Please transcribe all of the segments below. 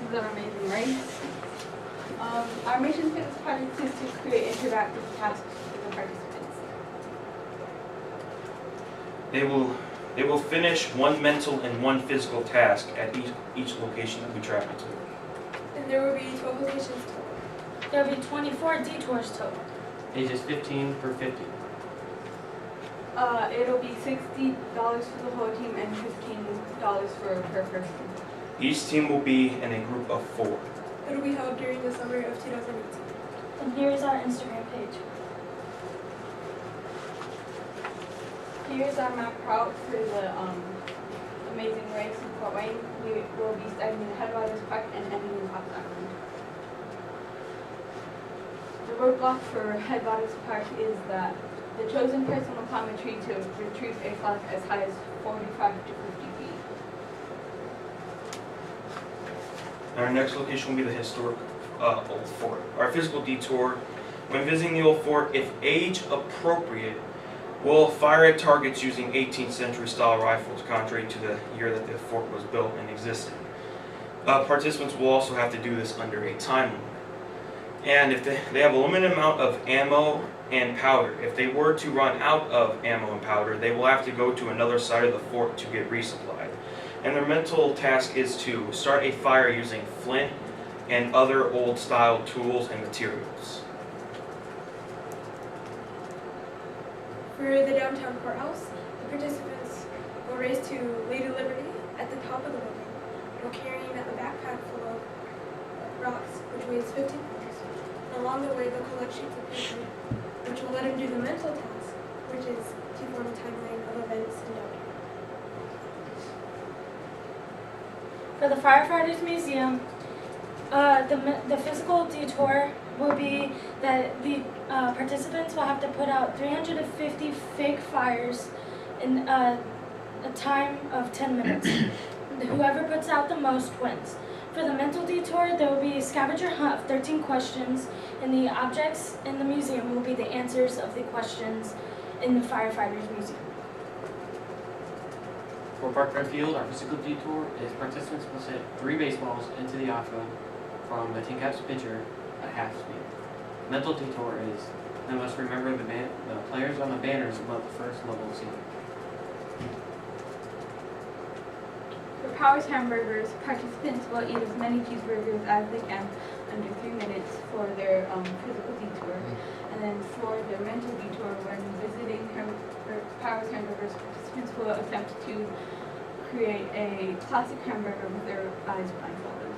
is our amazing race. Our mission for this project is to create interactive tasks for the participants. They will finish one mental and one physical task at each location that we travel to. And there will be 12 locations total. There will be 24 detours total. Ages 15 per 50. It'll be $60 for the whole team and $15 for per person. Each team will be in a group of 4. It will be held during the summer of 2018. And here is our Instagram page. Here's our map route for the amazing race in Fort Wayne. We will be starting in Headwaters Park and ending in Fox Island. The roadblock for Headwaters Park is that the chosen person will climb a tree to retrieve a flag as high as 45 to 50 feet. Our next location will be the historic Old Fort. Our physical detour, when visiting the Old Fort, if age appropriate, will fire at targets using 18th century style rifles, contrary to the year that the fort was built and existed. Participants will also have to do this under a time limit. And if they have a limited amount of ammo and powder. If they were to run out of ammo and powder, they will have to go to another side of the fort to get resupplied. And their mental task is to start a fire using flint and other old style tools and materials. For the downtown courthouse, the participants will race to Lady Liberty at the top of the building, while carrying a backpack full of rocks, which weighs 15 pounds. And along the way, they'll collect sheets of paper, which will let them do the mental task, which is to form a timeline of events in downtown. For the Firefighters Museum, the physical detour will be that the participants will have to put out 350 fake fires in a time of 10 minutes. Whoever puts out the most wins. For the mental detour, there will be a scavenger hunt of 13 questions, and the objects in the museum will be the answers of the questions in the Firefighters Museum. For Park Rec Field, our physical detour is participants must hit 3 baseballs into the outfield from the Tin Caps pitcher at half speed. Mental detour is they must remember the players on the banners above the first level seat. For Powers Hamburgers, participants will eat as many cheeseburgers as they can under 3 minutes for their physical detour. And then for their mental detour, when visiting Powers Hamburgers, participants will attempt to create a classic hamburger with their eyes blindfolded.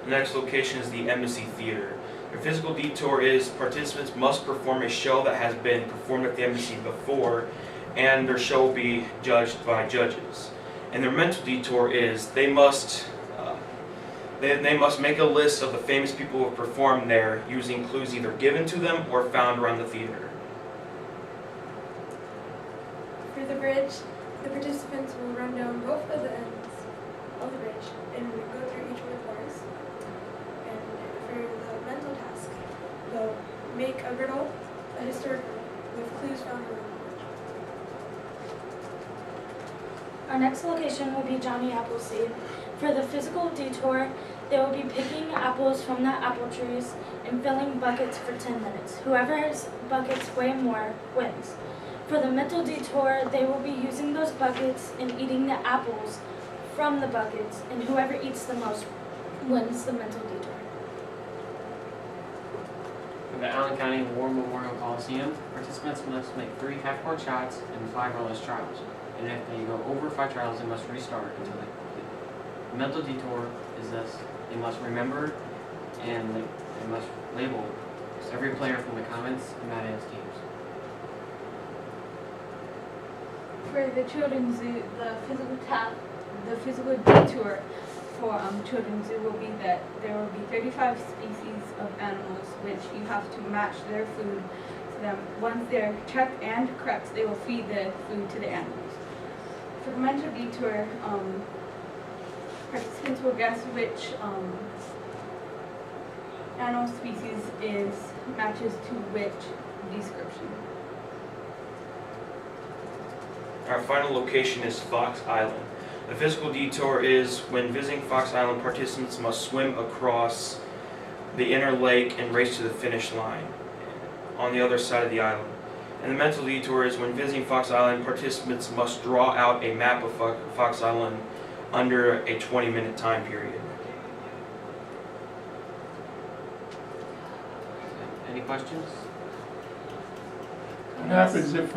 The next location is the Embassy Theater. Their physical detour is participants must perform a show that has been performed at the embassy before, and their show will be judged by judges. And their mental detour is they must make a list of the famous people who have performed there using clues either given to them or found around the theater. For the bridge, the participants will run down both of the ends of the bridge and go through each one of the bars. And for the mental task, they'll make a riddle, a historic riddle, with clues found around the bridge. Our next location will be Johnny Appleseed. For the physical detour, they will be picking apples from the apple trees and filling buckets for 10 minutes. Whoever's buckets weigh more wins. For the mental detour, they will be using those buckets and eating the apples from the buckets, and whoever eats the most wins the mental detour. For the Allen County War Memorial Coliseum, participants must make 3 half-court shots and 5 or less trials. And if they go over 5 trials, they must restart until they complete. The mental detour is this. They must remember and they must label every player from the comments and Mad Ants teams. For the children's zoo, the physical detour for children's zoo will be that there will be 35 species of animals which you have to match their food to them. Once they're checked and correct, they will feed the food to the animals. For the mental detour, participants will guess which animal species matches to which description. Our final location is Fox Island. The physical detour is when visiting Fox Island, participants must swim across the inner lake and race to the finish line on the other side of the island. And the mental detour is when visiting Fox Island, participants must draw out a map of Fox Island under a 20-minute time period. Any questions? What happens if